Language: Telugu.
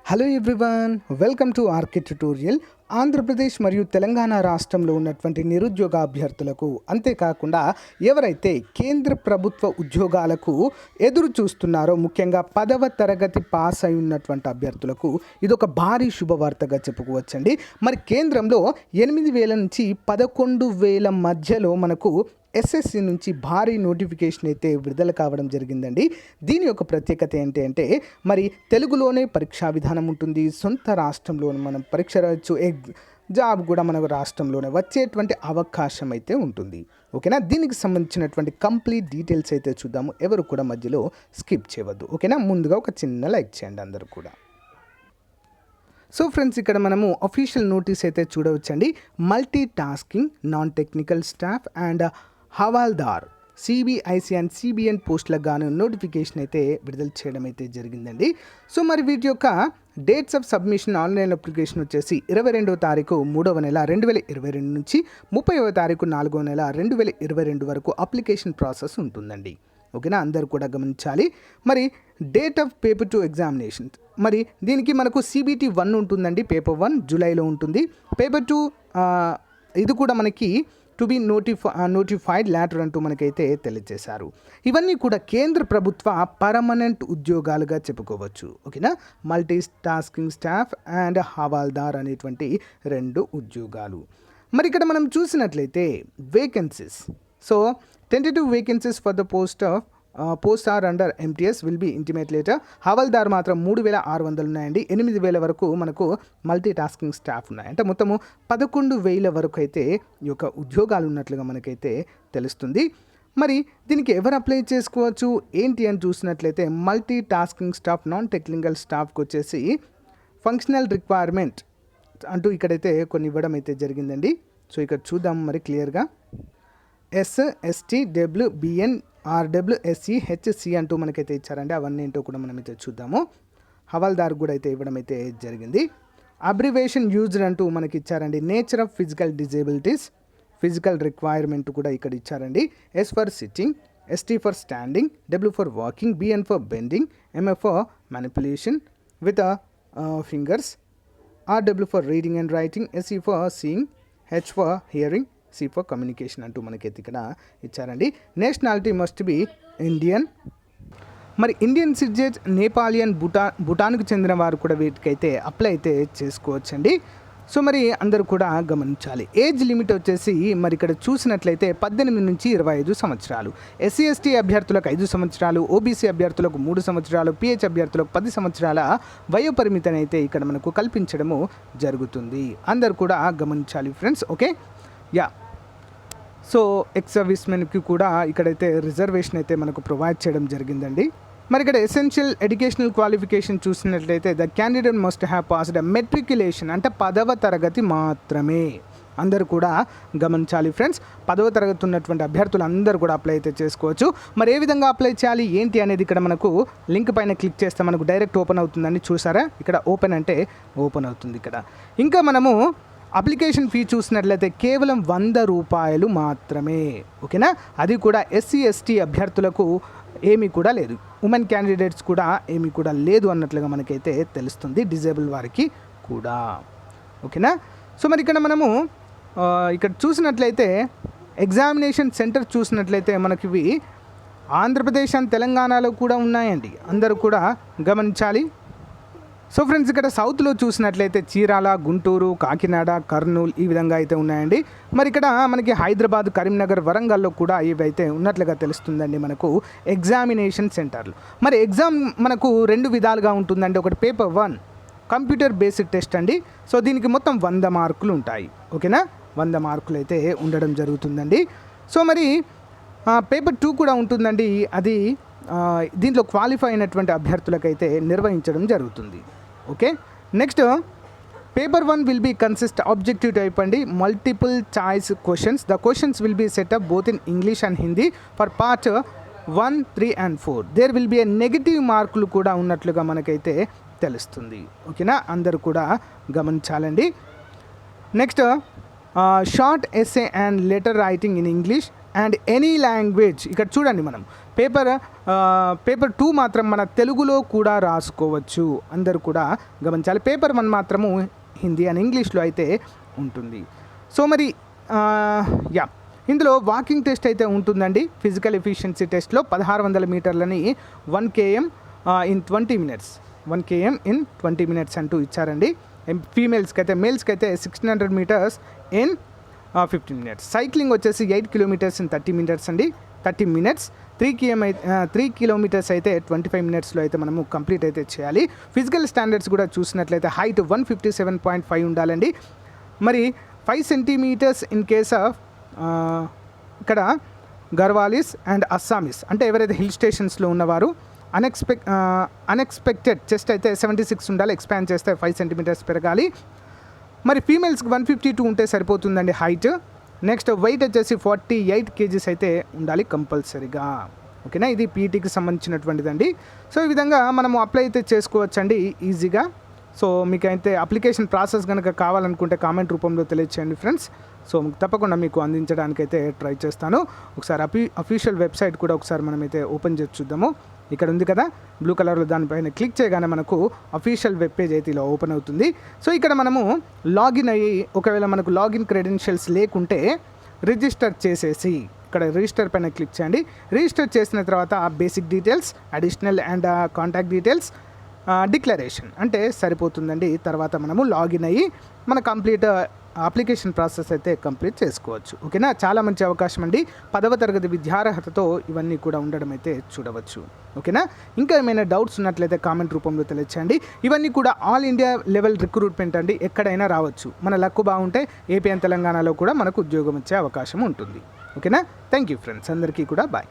Hello everyone, welcome to RK tutorial. Andhra Pradesh మరియు తెలంగాణ రాష్ట్రంలో ఉన్నటువంటి నిరుద్యోగ అభ్యర్థులకు, అంతేకాకుండా ఎవరైతే కేంద్ర ప్రభుత్వ ఉద్యోగాలకు ఎదురు చూస్తున్నారో, ముఖ్యంగా 10వ తరగతి పాస్ అయి ఉన్నటువంటి అభ్యర్థులకు ఇదొక భారీ శుభవార్తగా చెప్పుకోవచ్చండి. మరి కేంద్రంలో 8,000 నుంచి 11,000 మధ్యలో మనకు ఎస్ఎస్సి నుంచి భారీ నోటిఫికేషన్ అయితే విడుదల కావడం జరిగిందండి. దీని యొక్క ప్రత్యేకత ఏంటి అంటే, మరి తెలుగులోనే పరీక్షా విధానం ఉంటుంది. సొంత రాష్ట్రంలోనే మనం పరీక్ష రాయొచ్చు. జాబ్ కూడా మన రాష్ట్రంలోనే వచ్చేటువంటి అవకాశం అయితే ఉంటుంది. ఓకేనా, దీనికి సంబంధించినటువంటి కంప్లీట్ డీటెయిల్స్ అయితే చూద్దాము. ఎవరు కూడా మధ్యలో స్కిప్ చేయవద్దు. ఓకేనా, ముందుగా ఒక చిన్న లైక్ చేయండి అందరూ కూడా. సో ఫ్రెండ్స్, ఇక్కడ మనము అఫీషియల్ నోటీస్ అయితే చూడవచ్చండి. Multi tasking non technical staff and హవాల్దార్ సిబిఐసి అండ్ సిబిఎన్ పోస్టులకు గాను నోటిఫికేషన్ అయితే విడుదల చేయడం అయితే జరిగిందండి. సో మరి వీటి యొక్క dates of submission online application వచ్చేసి 22వ తారీఖు 3వ నెల 2022 నుంచి 30వ తారీఖు 4వ నెల 2022 వరకు అప్లికేషన్ ప్రాసెస్ ఉంటుందండి. ఓకేనా, అందరూ కూడా గమనించాలి. మరి డేట్ ఆఫ్ పేపర్ 2 ఎగ్జామినేషన్, మరి దీనికి మనకు CBT 1 ఉంటుందండి. పేపర్ 1 జూలైలో ఉంటుంది. పేపర్ 2 ఇది కూడా మనకి టు బి నోటిఫైడ్ లేటర్ అంటూ మనకైతే తెలియజేశారు. ఇవన్నీ కూడా కేంద్ర ప్రభుత్వ పర్మనెంట్ ఉద్యోగాలుగా చెప్పుకోవచ్చు. ఓకేనా, multi tasking staff and havaldar అనేటువంటి 2 ఉద్యోగాలు. మరి ఇక్కడ మనం చూసినట్లయితే vacancies, so tentative vacancies for the posts are under MTS will be intimate later. Havaldar మాత్రం 3,600 ఉన్నాయండి. 8,000 వరకు మనకు మల్టీ టాస్కింగ్ స్టాఫ్ ఉన్నాయి. అంటే మొత్తము 11,000 వరకు అయితే ఈ యొక్క ఉద్యోగాలు ఉన్నట్లుగా మనకైతే తెలుస్తుంది. మరి దీనికి ఎవరు అప్లై చేసుకోవచ్చు ఏంటి అని చూసినట్లయితే, multi tasking staff non technical స్టాఫ్కి వచ్చేసి ఫంక్షనల్ రిక్వైర్మెంట్ అంటూ ఇక్కడైతే కొన్ని ఇవ్వడం అయితే జరిగిందండి. సో ఇక్కడ చూద్దాం మరి క్లియర్గా. SST WBN RWSC HC అంటూ మనకైతే ఇచ్చారండి. అవన్నీ ఏంటో కూడా మనం అయితే చూద్దాము. హవాల్దార్ కూడా అయితే ఇవ్వడం అయితే జరిగింది. అబ్రివేషన్ యూజ్డ్ అంటూ మనకి ఇచ్చారండి. Nature of physical disabilities, physical requirement కూడా ఇక్కడ ఇచ్చారండి. S for sitting, ST for standing, W for walking, BN for bending, MF for manipulation with fingers, RW for reading and writing, SE for seeing, H for hearing, C for communication అంటూ మనకైతే ఇక్కడ ఇచ్చారండి. Nationality must be Indian. మరి ఇండియన్ సిటిజన్, నేపాలియన్, భూటాన్కు చెందిన వారు కూడా వీటికైతే అప్లై అయితే చేసుకోవచ్చండి. సో మరి అందరూ కూడా గమనించాలి. ఏజ్ లిమిట్ వచ్చేసి మరి ఇక్కడ చూసినట్లయితే 18 నుంచి 25 సంవత్సరాలు. SC ST అభ్యర్థులకు 5 సంవత్సరాలు, OBC అభ్యర్థులకు 3 సంవత్సరాలు, PH అభ్యర్థులకు 10 సంవత్సరాల వయోపరిమితిని అయితే ఇక్కడ మనకు కల్పించడము జరుగుతుంది. అందరూ కూడా గమనించాలి friends. Okay, yeah. So ex సర్వీస్మెన్కి కూడా ఇక్కడైతే రిజర్వేషన్ అయితే మనకు ప్రొవైడ్ చేయడం జరిగిందండి. మరి ఇక్కడ ఎసెన్షియల్ ఎడ్యుకేషనల్ క్వాలిఫికేషన్ చూసినట్లయితే the candidate must have passed matriculation, అంటే 10వ తరగతి మాత్రమే. అందరూ కూడా గమనించాలి ఫ్రెండ్స్. 10వ తరగతి ఉన్నటువంటి అభ్యర్థులు అందరూ కూడా అప్లై అయితే చేసుకోవచ్చు. మరి ఏ విధంగా అప్లై చేయాలి ఏంటి అనేది ఇక్కడ మనకు లింక్ పైన క్లిక్ చేస్తే మనకు డైరెక్ట్ ఓపెన్ అవుతుందని చూసారా. ఇక్కడ ఓపెన్ అంటే ఓపెన్ అవుతుంది. ఇక్కడ ఇంకా మనము అప్లికేషన్ ఫీ చూసినట్లయితే కేవలం 100 రూపాయలు మాత్రమే. ఓకేనా, అది కూడా SC ST అభ్యర్థులకు ఏమీ కూడా లేదు. ఉమెన్ క్యాండిడేట్స్ కూడా ఏమీ కూడా లేదు అన్నట్లుగా మనకైతే తెలుస్తుంది, డిజేబుల్ వారికి కూడా. ఓకేనా, సో మరి ఇక్కడ మనము ఇక్కడ చూసినట్లయితే ఎగ్జామినేషన్ సెంటర్ చూసినట్లయితే మనకి ఇవి ఆంధ్రప్రదేశ్ అండ్ తెలంగాణలో కూడా ఉన్నాయండి. అందరూ కూడా గమనించాలి. సో ఫ్రెండ్స్, ఇక్కడ సౌత్లో చూసినట్లయితే చీరాల, గుంటూరు, కాకినాడ, కర్నూలు ఈ విధంగా అయితే ఉన్నాయండి. మరి ఇక్కడ మనకి హైదరాబాద్, కరీంనగర్, వరంగల్లో కూడా ఇవి అయితే ఉన్నట్లుగా తెలుస్తుందండి మనకు ఎగ్జామినేషన్ సెంటర్లు. మరి ఎగ్జామ్ మనకు 2 విధాలుగా ఉంటుందండి. ఒకటి పేపర్ 1 కంప్యూటర్ బేస్డ్ టెస్ట్ అండి. సో దీనికి మొత్తం 100 మార్కులు ఉంటాయి. ఓకేనా, 100 మార్కులు అయితే ఉండడం జరుగుతుందండి. సో మరి పేపర్ 2 కూడా ఉంటుందండి. అది దీంట్లో క్వాలిఫై అయినటువంటి అభ్యర్థులకైతే నిర్వహించడం జరుగుతుంది. Okay, next paper 1 will be consist objective type అండి. Multiple choice questions. The questions will be set up both in English and Hindi for part 1, 3 and 4. There will be negative మార్కులు కూడా ఉన్నట్లుగా మనకైతే తెలుస్తుంది. ఓకేనా, అందరూ కూడా గమనించాలండి. Next short essay and letter writing in English, and any language. ఇక్కడ చూడండి, మనం పేపర్ 2 మాత్రం మన తెలుగులో కూడా రాసుకోవచ్చు. అందరూ కూడా గమనించాలి. పేపర్ 1 మాత్రము హిందీ అండ్ ఇంగ్లీష్లో అయితే ఉంటుంది. సో మరి ఇందులో వాకింగ్ టెస్ట్ అయితే ఉంటుందండి. ఫిజికల్ ఎఫిషియన్సీ టెస్ట్లో 1600 మీటర్లని 1 km in 20 minutes, 1 km in 20 minutes అంటూ ఇచ్చారండి. ఫీమేల్స్కి అయితే, మేల్స్కి అయితే 1600 meters ఇన్ 15 minutes. సైక్లింగ్ వచ్చేసి 8 kilometers ఇన్ 30 minutes అండి, 30 minutes. 3 kilometers అయితే 25 minutesలో అయితే మనము కంప్లీట్ అయితే చేయాలి. ఫిజికల్ స్టాండర్డ్స్ కూడా చూసినట్లయితే హైట్ 157.5 ఉండాలండి. మరి 5 centimeters ఇన్ కేస్ ఆఫ్ ఇక్కడ గర్వాలీస్ అండ్ అస్సామీస్, అంటే ఎవరైతే హిల్ స్టేషన్స్లో ఉన్నవారు. అన్ఎక్స్పెక్టెడ్ చెస్ట్ అయితే 76 ఉండాలి, ఎక్స్పాండ్ చేస్తే 5 centimeters పెరగాలి. మరి ఫీమేల్స్కి 152 ఉంటే సరిపోతుందండి హైట్. నెక్స్ట్ వెయిట్ వచ్చేసి 48 kgs అయితే ఉండాలి కంపల్సరీగా. ఓకేనా, ఇది పీటీకి సంబంధించినటువంటిదండి. సో ఈ విధంగా మనము అప్లై అయితే చేసుకోవచ్చండి ఈజీగా. సో మీకైతే అప్లికేషన్ ప్రాసెస్ కనుక కావాలనుకుంటే కామెంట్ రూపంలో తెలియచేయండి ఫ్రెండ్స్. సో తప్పకుండా మీకు అందించడానికైతే ట్రై చేస్తాను. ఒకసారి అఫీషియల్ వెబ్సైట్ కూడా ఒకసారి మనమైతే ఓపెన్ చేసి చూద్దాము. ఇక్కడ ఉంది కదా బ్లూ కలర్లో, దానిపైన క్లిక్ చేయగానే మనకు అఫీషియల్ వెబ్ పేజ్ అయితే ఇలా ఓపెన్ అవుతుంది. సో ఇక్కడ మనము లాగిన్ అయ్యి, ఒకవేళ మనకు లాగిన్ క్రెడెన్షియల్స్ లేకుంటే రిజిస్టర్ చేసేసి ఇక్కడ రిజిస్టర్ పైన క్లిక్ చేయండి. రిజిస్టర్ చేసిన తర్వాత basic details, additional and contact details, declaration అంటే సరిపోతుందండి. తర్వాత మనము లాగిన్ అయ్యి మన కంప్లీట్ అప్లికేషన్ ప్రాసెస్ అయితే కంప్లీట్ చేసుకోవచ్చు. ఓకేనా, చాలా మంచి అవకాశం అండి. 10వ తరగతి విద్యార్హతతో ఇవన్నీ కూడా ఉండడం అయితే చూడవచ్చు. ఓకేనా, ఇంకా ఏమైనా డౌట్స్ ఉన్నట్లయితే కామెంట్ రూపంలో తెలియచేయండి. ఇవన్నీ కూడా ఆల్ ఇండియా లెవెల్ రిక్రూట్మెంట్ అండి, ఎక్కడైనా రావచ్చు. మన లక్కు బాగుంటే ఏపీ అండ్ తెలంగాణలో కూడా మనకు ఉద్యోగం వచ్చే అవకాశం ఉంటుంది. ఓకేనా, థ్యాంక్ యూ ఫ్రెండ్స్, అందరికీ కూడా బాయ్.